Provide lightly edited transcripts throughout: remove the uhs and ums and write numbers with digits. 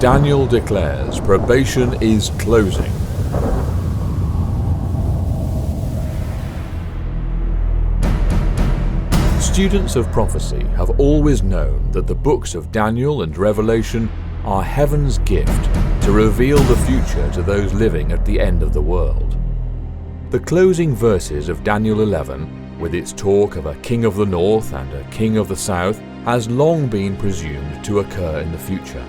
Daniel declares probation is closing. Students of prophecy have always known that the books of Daniel and Revelation are heaven's gift to reveal the future to those living at the end of the world. The closing verses of Daniel 11, with its talk of a king of the north and a king of the south, has long been presumed to occur in the future.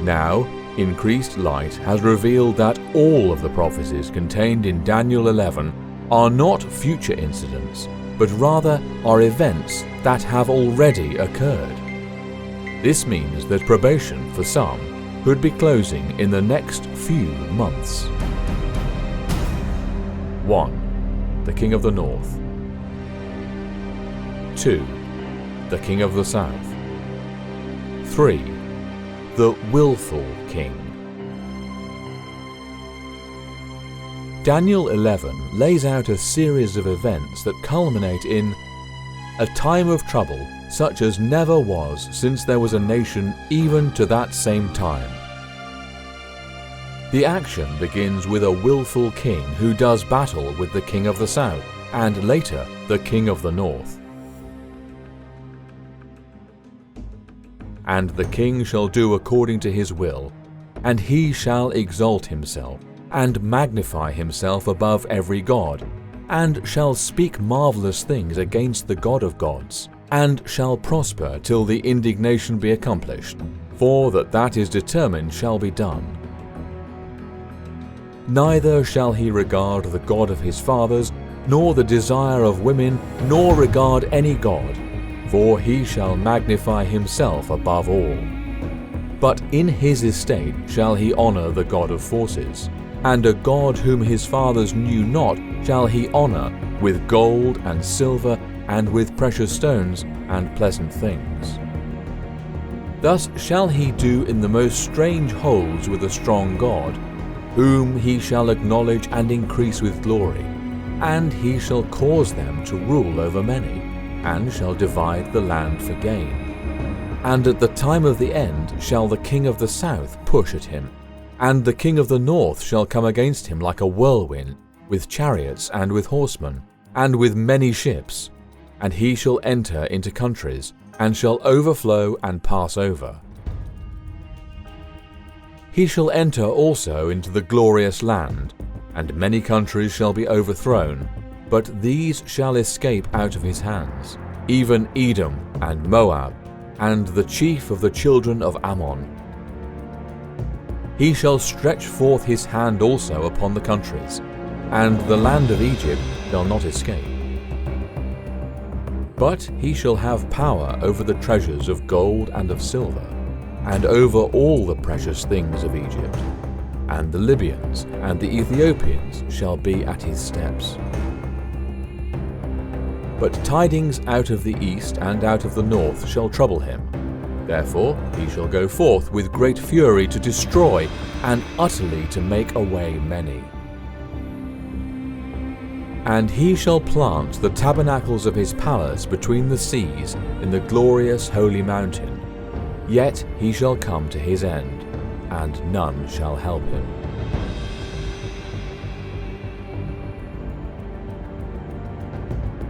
Now, increased light has revealed that all of the prophecies contained in Daniel 11 are not future incidents, but rather are events that have already occurred. This means that probation for some could be closing in the next few months. 1. The King of the North. 2. The King of the South. 3. The Willful King. Daniel 11 lays out a series of events that culminate in a time of trouble such as never was since there was a nation even to that same time. The action begins with a willful king who does battle with the king of the south and later the king of the north. And the king shall do according to his will, and he shall exalt himself, and magnify himself above every god, and shall speak marvelous things against the God of gods, and shall prosper till the indignation be accomplished, for that is determined shall be done. Neither shall he regard the God of his fathers, nor the desire of women, nor regard any god, for he shall magnify himself above all. But in his estate shall he honor the God of forces, and a God whom his fathers knew not shall he honor with gold and silver and with precious stones and pleasant things. Thus shall he do in the most strange holes with a strong God, whom he shall acknowledge and increase with glory, and he shall cause them to rule over many, and shall divide the land for gain. And at the time of the end shall the king of the south push at him, and the king of the north shall come against him like a whirlwind, with chariots and with horsemen, and with many ships, and he shall enter into countries, and shall overflow and pass over. He shall enter also into the glorious land, and many countries shall be overthrown, but these shall escape out of his hands, even Edom and Moab, and the chief of the children of Ammon. He shall stretch forth his hand also upon the countries, and the land of Egypt shall not escape. But he shall have power over the treasures of gold and of silver, and over all the precious things of Egypt, and the Libyans and the Ethiopians shall be at his steps. But tidings out of the east and out of the north shall trouble him. Therefore he shall go forth with great fury to destroy, and utterly to make away many. And he shall plant the tabernacles of his palace between the seas in the glorious holy mountain. Yet he shall come to his end, and none shall help him.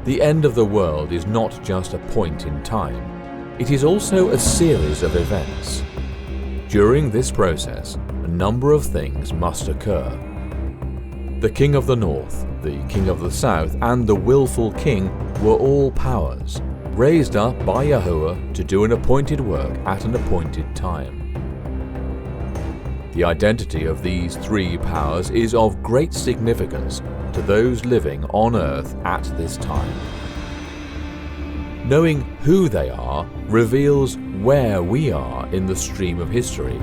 The end of the world is not just a point in time. It is also a series of events. During this process, a number of things must occur. The king of the north, the king of the south, and the willful king were all powers, raised up by Yahuwah to do an appointed work at an appointed time. The identity of these three powers is of great significance to those living on earth at this time. Knowing who they are reveals where we are in the stream of history.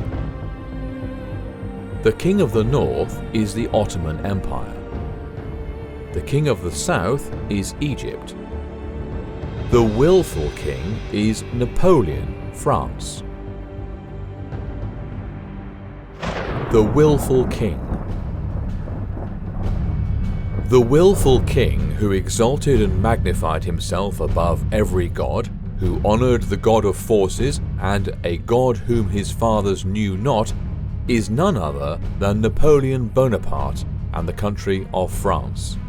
The king of the north is the Ottoman Empire. The king of the south is Egypt. The willful king is Napoleon, France. The willful king. The willful king who exalted and magnified himself above every god, who honoured the God of forces and a God whom his fathers knew not, is none other than Napoleon Bonaparte and the country of France.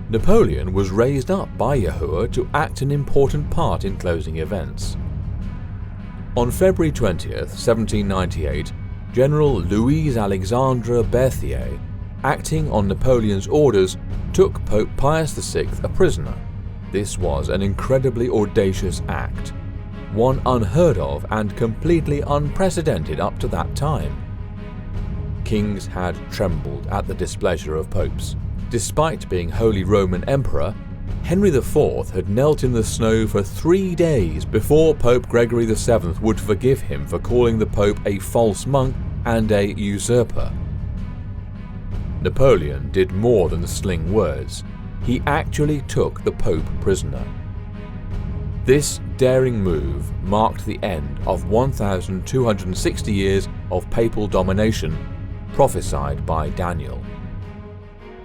Napoleon was raised up by Yahuwah to act an important part in closing events. On February 20th, 1798, General Louis-Alexandre Berthier, acting on Napoleon's orders, took Pope Pius VI a prisoner. This was an incredibly audacious act, one unheard of and completely unprecedented up to that time. Kings had trembled at the displeasure of popes. Despite being Holy Roman Emperor, Henry IV had knelt in the snow for 3 days before Pope Gregory VII would forgive him for calling the Pope a false monk and a usurper. Napoleon did more than sling words. He actually took the Pope prisoner. This daring move marked the end of 1,260 years of papal domination, prophesied by Daniel.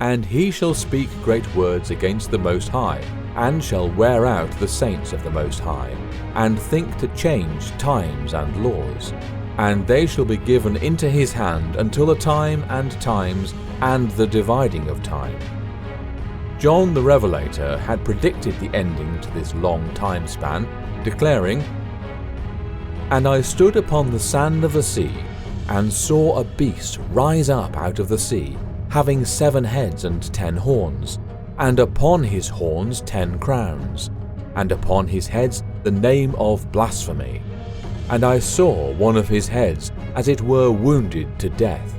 And he shall speak great words against the Most High, and shall wear out the saints of the Most High, and think to change times and laws. And they shall be given into his hand until the time and times and the dividing of time. John the Revelator had predicted the ending to this long time span, declaring, "And I stood upon the sand of the sea, and saw a beast rise up out of the sea, having 7 heads and 10 horns, and upon his horns 10 crowns, and upon his heads the name of blasphemy. And I saw one of his heads as it were wounded to death,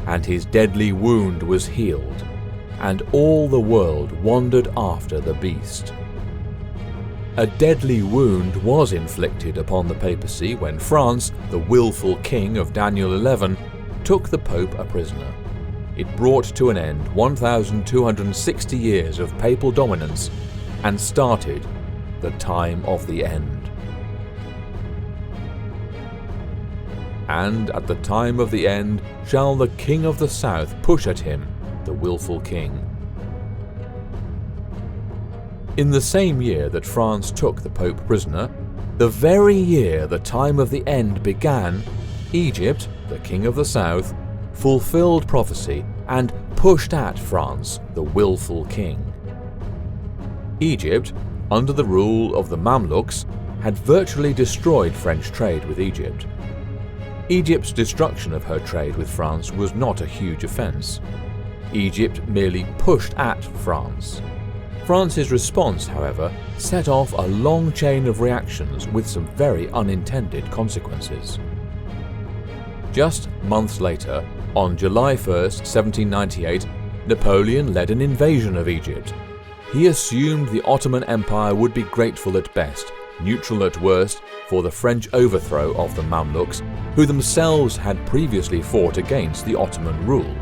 and his deadly wound was healed, and all the world wandered after the beast." A deadly wound was inflicted upon the papacy when France, the willful king of Daniel 11, took the Pope a prisoner. It brought to an end 1,260 years of papal dominance and started the time of the end. And at the time of the end shall the king of the south push at him, the willful king. In the same year that France took the Pope prisoner, the very year the time of the end began, Egypt, the king of the south, fulfilled prophecy and pushed at France, the willful king. Egypt, under the rule of the Mamluks, had virtually destroyed French trade with Egypt. Egypt's destruction of her trade with France was not a huge offence. Egypt merely pushed at France. France's response, however, set off a long chain of reactions with some very unintended consequences. Just months later, on July 1st, 1798, Napoleon led an invasion of Egypt. He assumed the Ottoman Empire would be grateful at best, neutral at worst, for the French overthrow of the Mamluks, who themselves had previously fought against the Ottoman rule.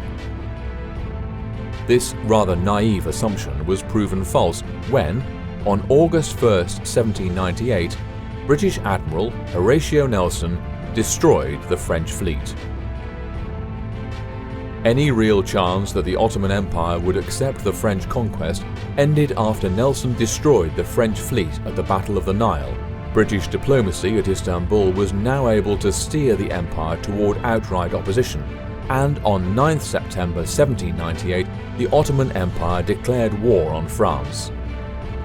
This rather naive assumption was proven false when, on August 1st, 1798, British Admiral Horatio Nelson destroyed the French fleet. Any real chance that the Ottoman Empire would accept the French conquest ended after Nelson destroyed the French fleet at the Battle of the Nile. British diplomacy at Istanbul was now able to steer the empire toward outright opposition, and on 9th September 1798, the Ottoman Empire declared war on France.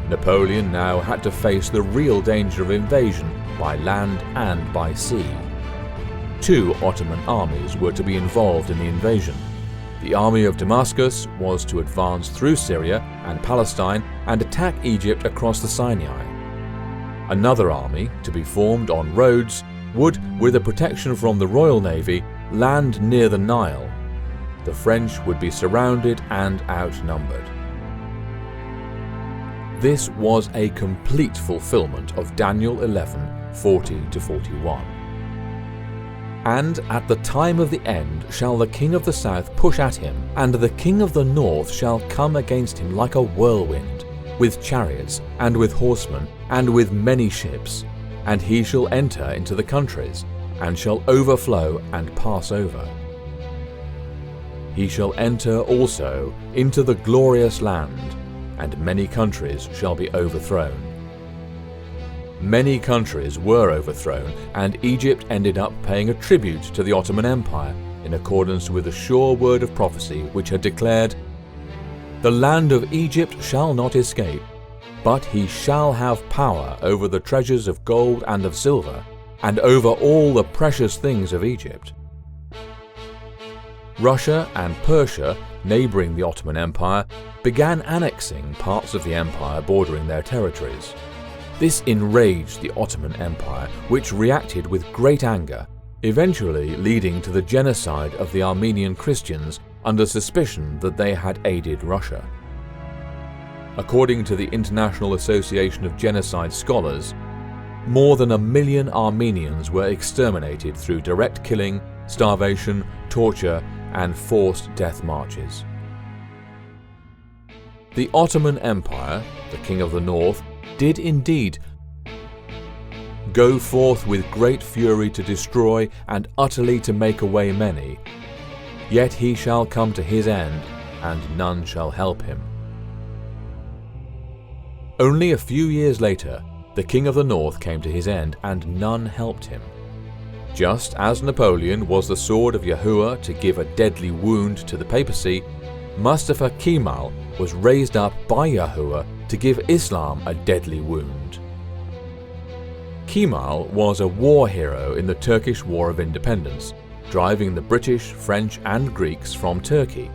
Napoleon now had to face the real danger of invasion by land and by sea. 2 Ottoman armies were to be involved in the invasion. The army of Damascus was to advance through Syria and Palestine and attack Egypt across the Sinai. Another army, to be formed on Rhodes, would, with the protection from the Royal Navy, land near the Nile. The French would be surrounded and outnumbered. This was a complete fulfillment of Daniel 11:40-41. And at the time of the end shall the king of the south push at him, and the king of the north shall come against him like a whirlwind, with chariots, and with horsemen, and with many ships. And he shall enter into the countries, and shall overflow and pass over. He shall enter also into the glorious land, and many countries shall be overthrown. Many countries were overthrown, and Egypt ended up paying a tribute to the Ottoman Empire in accordance with the sure word of prophecy which had declared, "The land of Egypt shall not escape, but he shall have power over the treasures of gold and of silver, and over all the precious things of Egypt." Russia and Persia, neighbouring the Ottoman Empire, began annexing parts of the empire bordering their territories. This enraged the Ottoman Empire, which reacted with great anger, eventually leading to the genocide of the Armenian Christians under suspicion that they had aided Russia. According to the International Association of Genocide Scholars, more than 1 million Armenians were exterminated through direct killing, starvation, torture, and forced death marches. The Ottoman Empire, the King of the North, did indeed go forth with great fury to destroy and utterly to make away many. Yet he shall come to his end, and none shall help him. Only a few years later, the King of the North came to his end, and none helped him. Just as Napoleon was the sword of Yahuwah to give a deadly wound to the papacy, Mustafa Kemal was raised up by Yahuwah to give Islam a deadly wound. Kemal was a war hero in the Turkish War of Independence, driving the British, French and Greeks from Turkey.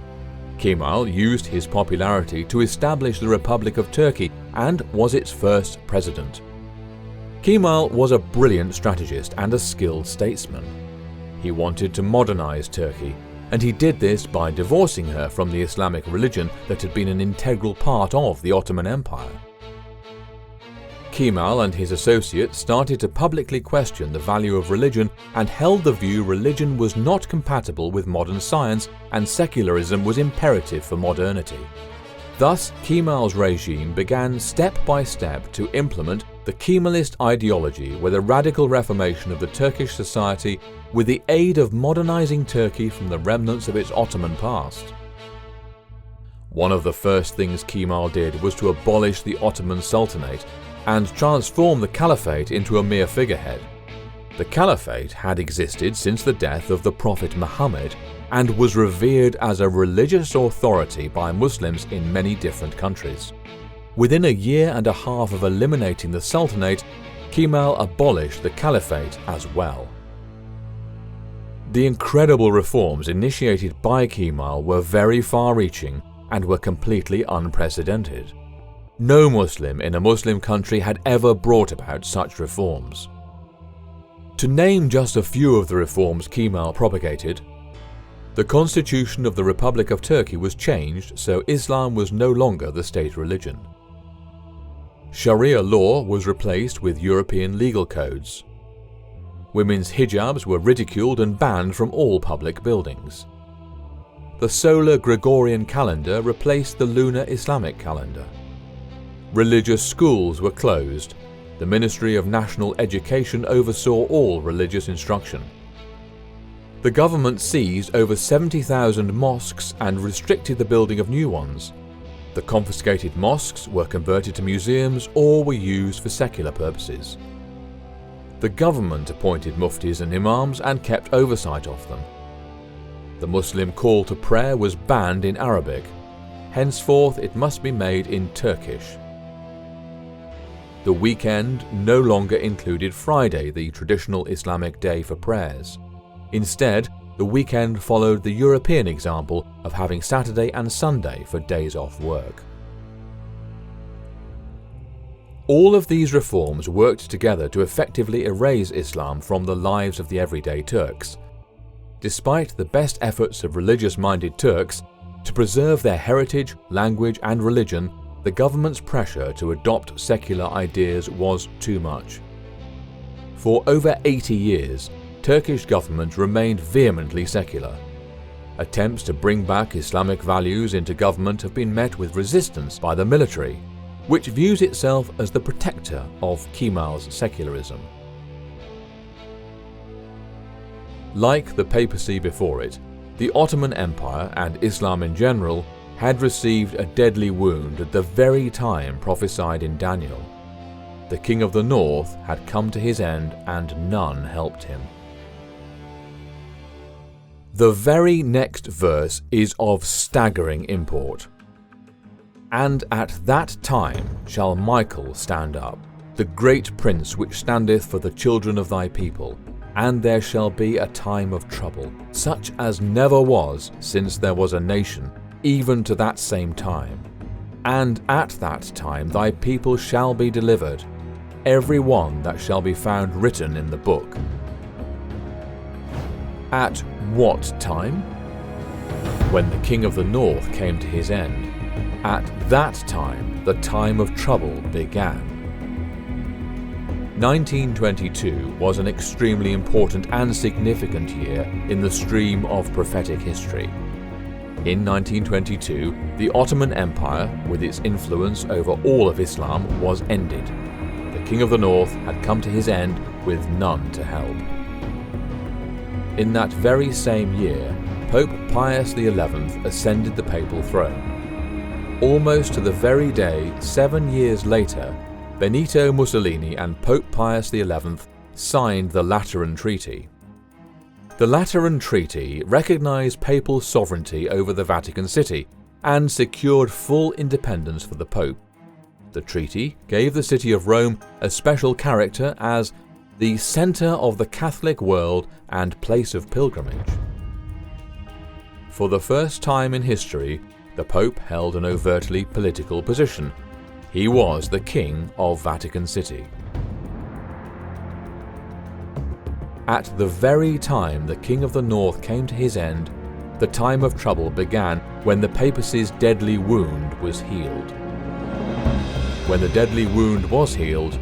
Kemal used his popularity to establish the Republic of Turkey and was its first president. Kemal was a brilliant strategist and a skilled statesman. He wanted to modernize Turkey, and he did this by divorcing her from the Islamic religion that had been an integral part of the Ottoman Empire. Kemal and his associates started to publicly question the value of religion and held the view religion was not compatible with modern science and secularism was imperative for modernity. Thus, Kemal's regime began step by step to implement the Kemalist ideology with a radical reformation of the Turkish society with the aid of modernizing Turkey from the remnants of its Ottoman past. One of the first things Kemal did was to abolish the Ottoman Sultanate and transform the Caliphate into a mere figurehead. The Caliphate had existed since the death of the Prophet Muhammad and was revered as a religious authority by Muslims in many different countries. Within a year and a half of eliminating the Sultanate, Kemal abolished the Caliphate as well. The incredible reforms initiated by Kemal were very far-reaching and were completely unprecedented. No Muslim in a Muslim country had ever brought about such reforms. To name just a few of the reforms Kemal propagated, the constitution of the Republic of Turkey was changed so Islam was no longer the state religion. Sharia law was replaced with European legal codes. Women's hijabs were ridiculed and banned from all public buildings. The solar Gregorian calendar replaced the lunar Islamic calendar. Religious schools were closed. The Ministry of National Education oversaw all religious instruction. The government seized over 70,000 mosques and restricted the building of new ones. The confiscated mosques were converted to museums or were used for secular purposes. The government appointed muftis and imams and kept oversight of them. The Muslim call to prayer was banned in Arabic. Henceforth it must be made in Turkish. The weekend no longer included Friday, the traditional Islamic day for prayers. Instead, the weekend followed the European example of having Saturday and Sunday for days off work. All of these reforms worked together to effectively erase Islam from the lives of the everyday Turks. Despite the best efforts of religious-minded Turks to preserve their heritage, language and religion, the government's pressure to adopt secular ideas was too much. For over 80 years, Turkish government remained vehemently secular. Attempts to bring back Islamic values into government have been met with resistance by the military, which views itself as the protector of Kemal's secularism. Like the papacy before it, the Ottoman Empire and Islam in general had received a deadly wound at the very time prophesied in Daniel. The king of the north had come to his end, and none helped him. The very next verse is of staggering import. And at that time shall Michael stand up, the great prince which standeth for the children of thy people, and there shall be a time of trouble, such as never was since there was a nation, even to that same time. And at that time thy people shall be delivered, every one that shall be found written in the book. At what time? When the king of the north came to his end. At that time the time of trouble began. 1922 was an extremely important and significant year in the stream of prophetic history. In 1922, the Ottoman Empire, with its influence over all of Islam, was ended. The king of the north had come to his end with none to help. In that very same year, Pope Pius XI ascended the papal throne. Almost to the very day 7 years later, Benito Mussolini and Pope Pius XI signed the Lateran Treaty. The Lateran Treaty recognized papal sovereignty over the Vatican City and secured full independence for the Pope. The treaty gave the city of Rome a special character as the center of the Catholic world and place of pilgrimage. For the first time in history, the Pope held an overtly political position. He was the King of Vatican City. At the very time the King of the North came to his end, the time of trouble began when the papacy's deadly wound was healed. When the deadly wound was healed,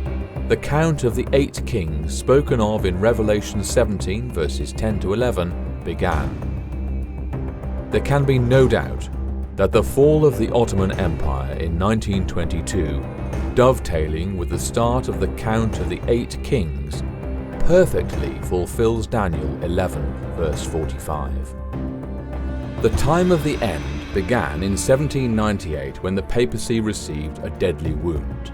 the count of the 8 kings spoken of in Revelation 17 verses 10 to 11 began. There can be no doubt that the fall of the Ottoman Empire in 1922, dovetailing with the start of the count of the 8 kings, perfectly fulfills Daniel 11 verse 45. The time of the end began in 1798 when the papacy received a deadly wound.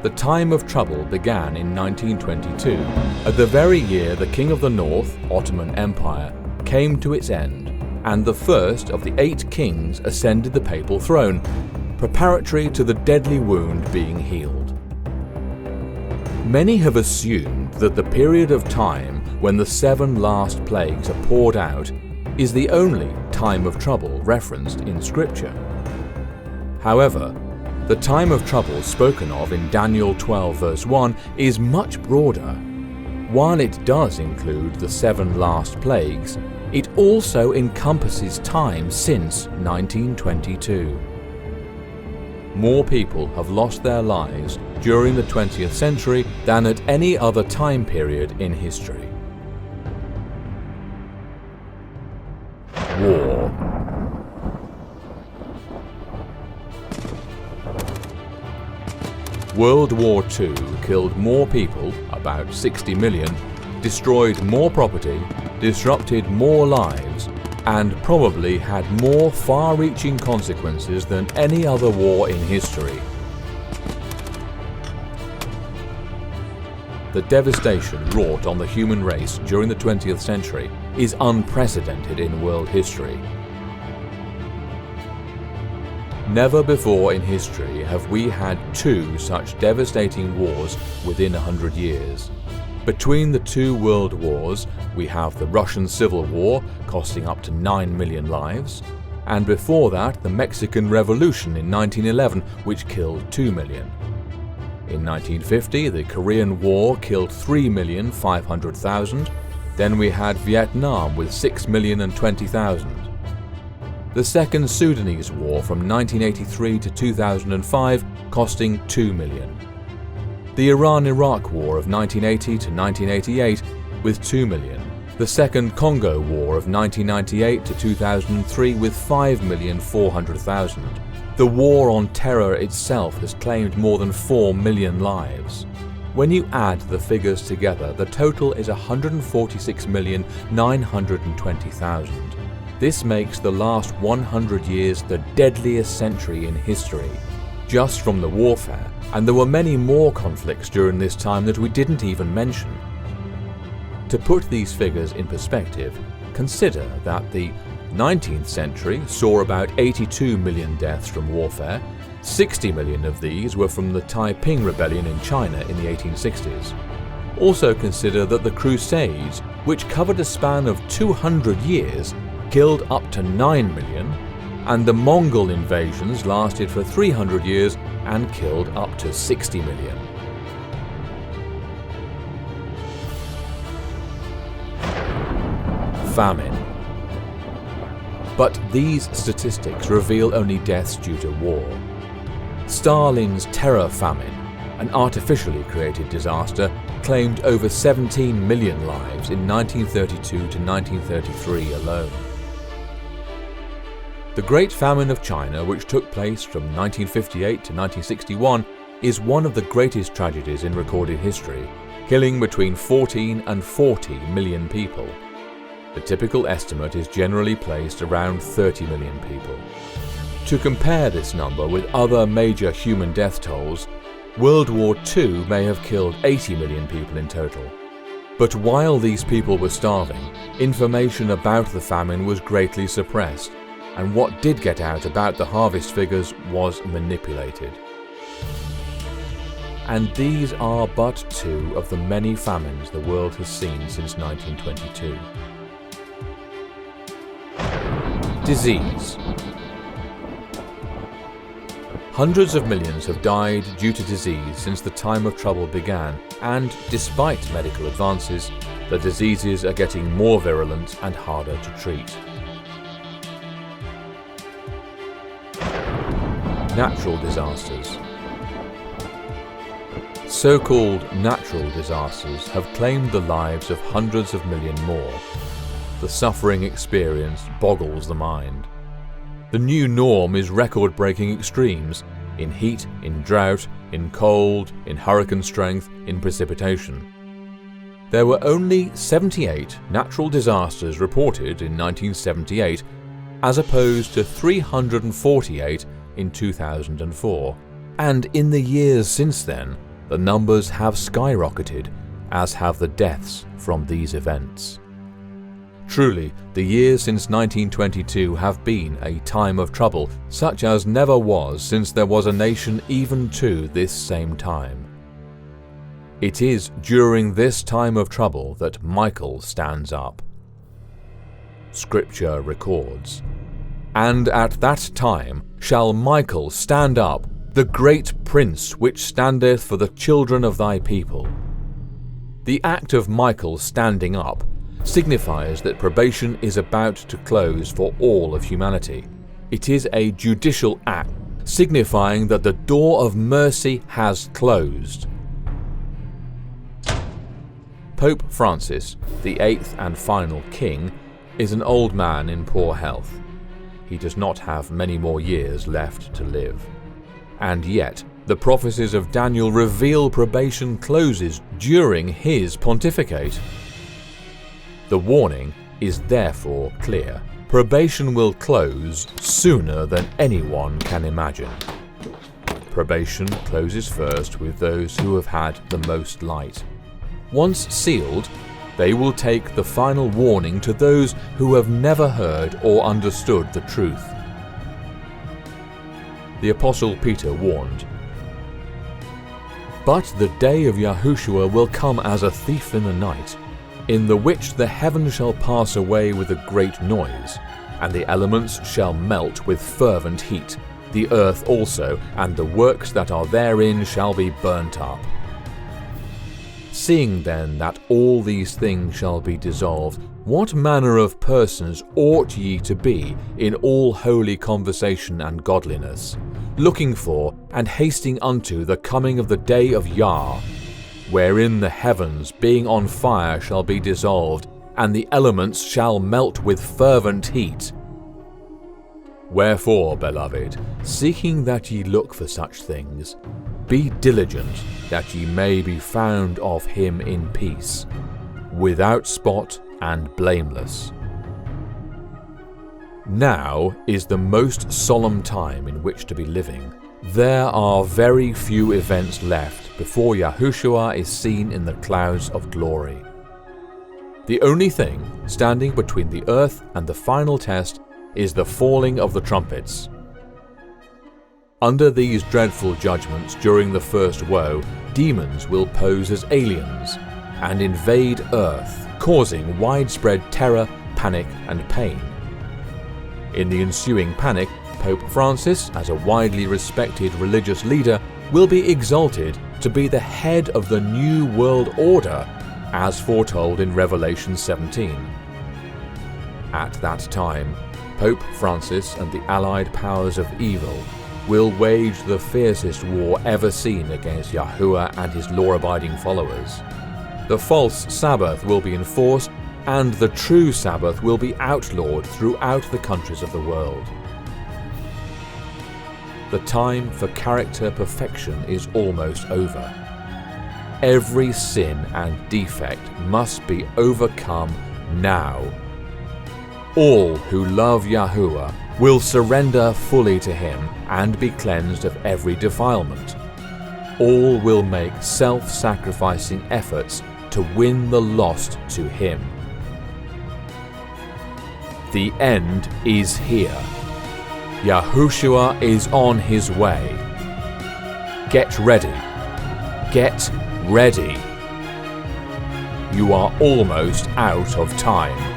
The time of trouble began in 1922, at the very year the King of the North, Ottoman Empire, came to its end, and the first of the 8 kings ascended the papal throne, preparatory to the deadly wound being healed. Many have assumed that the period of time when the 7 last plagues are poured out is the only time of trouble referenced in Scripture. However, the time of trouble spoken of in Daniel 12 verse 1 is much broader. While it does include the 7 last plagues, it also encompasses time since 1922. More people have lost their lives during the 20th century than at any other time period in history. War. World War II killed more people, about 60 million, destroyed more property, disrupted more lives, and probably had more far-reaching consequences than any other war in history. The devastation wrought on the human race during the 20th century is unprecedented in world history. Never before in history have we had 2 such devastating wars within 100 years. Between the 2 world wars, we have the Russian Civil War, costing up to 9 million lives, and before that the Mexican Revolution in 1911, which killed 2 million. In 1950, the Korean War killed 3,500,000, then we had Vietnam with 6,020,000. The Second Sudanese War from 1983 to 2005 costing 2 million. The Iran-Iraq War of 1980 to 1988 with 2 million. The Second Congo War of 1998 to 2003 with 5,400,000. The War on Terror itself has claimed more than 4 million lives. When you add the figures together, the total is 146,920,000. This makes the last 100 years the deadliest century in history. just from the warfare, and there were many more conflicts during this time that we didn't even mention. To put these figures in perspective, consider that the 19th century saw about 82 million deaths from warfare. 60 million of these were from the Taiping Rebellion in China in the 1860s. Also consider that the Crusades, which covered a span of 200 years, killed up to 9 million, and the Mongol invasions lasted for 300 years and killed up to 60 million. Famine. But these statistics reveal only deaths due to war. Stalin's terror famine, an artificially created disaster, claimed over 17 million lives in 1932 to 1933 alone. The Great Famine of China, which took place from 1958 to 1961, is one of the greatest tragedies in recorded history, killing between 14 and 40 million people. The typical estimate is generally placed around 30 million people. To compare this number with other major human death tolls, World War II may have killed 80 million people in total. But while these people were starving, information about the famine was greatly suppressed, and what did get out about the harvest figures was manipulated. And these are but two of the many famines the world has seen since 1922. Disease. Hundreds of millions have died due to disease since the time of trouble began, and despite medical advances, the diseases are getting more virulent and harder to treat. Natural disasters. So-called natural disasters have claimed the lives of hundreds of million more. The suffering experienced boggles the mind. The new norm is record-breaking extremes in heat, in drought, in cold, in hurricane strength, in precipitation. There were only 78 natural disasters reported in 1978, as opposed to 348 in 2004. And in the years since then, the numbers have skyrocketed, as have the deaths from these events. Truly, the years since 1922 have been a time of trouble, such as never was since there was a nation even to this same time. It is during this time of trouble that Michael stands up. Scripture records, "And at that time shall Michael stand up, the great prince which standeth for the children of thy people." The act of Michael standing up signifies that probation is about to close for all of humanity. It is a judicial act signifying that the door of mercy has closed. Pope Francis, the eighth and final king, is an old man in poor health. He does not have many more years left to live. And yet, the prophecies of Daniel reveal probation closes during his pontificate. The warning is therefore clear. Probation will close sooner than anyone can imagine. Probation closes first with those who have had the most light. Once sealed, they will take the final warning to those who have never heard or understood the truth. The Apostle Peter warned, "But the day of Yahushua will come as a thief in the night, in the which the heavens shall pass away with a great noise, and the elements shall melt with fervent heat, the earth also, and the works that are therein shall be burnt up. Seeing then that all these things shall be dissolved, what manner of persons ought ye to be in all holy conversation and godliness, looking for and hasting unto the coming of the day of Yah, wherein the heavens being on fire shall be dissolved, and the elements shall melt with fervent heat? Wherefore, beloved, seeking that ye look for such things, be diligent that ye may be found of him in peace, without spot and blameless." Now is the most solemn time in which to be living. There are very few events left before Yahushua is seen in the clouds of glory. The only thing standing between the earth and the final test is the falling of the trumpets. Under these dreadful judgments during the first woe, demons will pose as aliens and invade Earth, causing widespread terror, panic, and pain. In the ensuing panic, Pope Francis, as a widely respected religious leader, will be exalted to be the head of the New World Order, as foretold in Revelation 17. At that time, Pope Francis and the allied powers of evil will wage the fiercest war ever seen against Yahuwah and his law-abiding followers. The false Sabbath will be enforced, and the true Sabbath will be outlawed throughout the countries of the world. The time for character perfection is almost over. Every sin and defect must be overcome now. All who love Yahuwah will surrender fully to him and be cleansed of every defilement. All will make self-sacrificing efforts to win the lost to him. The end is here. Yahushua is on his way. Get ready. Get ready. You are almost out of time.